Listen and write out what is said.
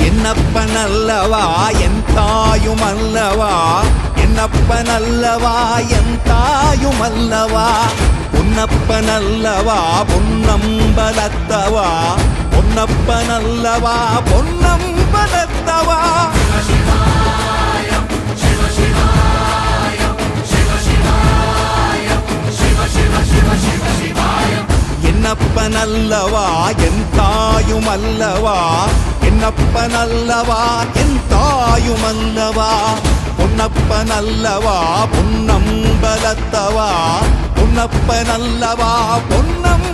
என்னப்பனல்லவா என் தாயுமல்லவா, என்னப்பனல்லவா என் தாயுமல்லவா, பொன்னப்பனல்லவா பொன்னம்பலத்தவா, பொன்னப்பனல்லவா பொன்னம்பலத்தவா. என்னப்பனல்லவா என் தாயுமல்லவா, என்னப்பனல்லவா என் தாயுமல்லவா, பொன்னப்பனல்லவா பொன்னம்பலத்தவா, பொன்னப்பனல்லவா பொன்னம்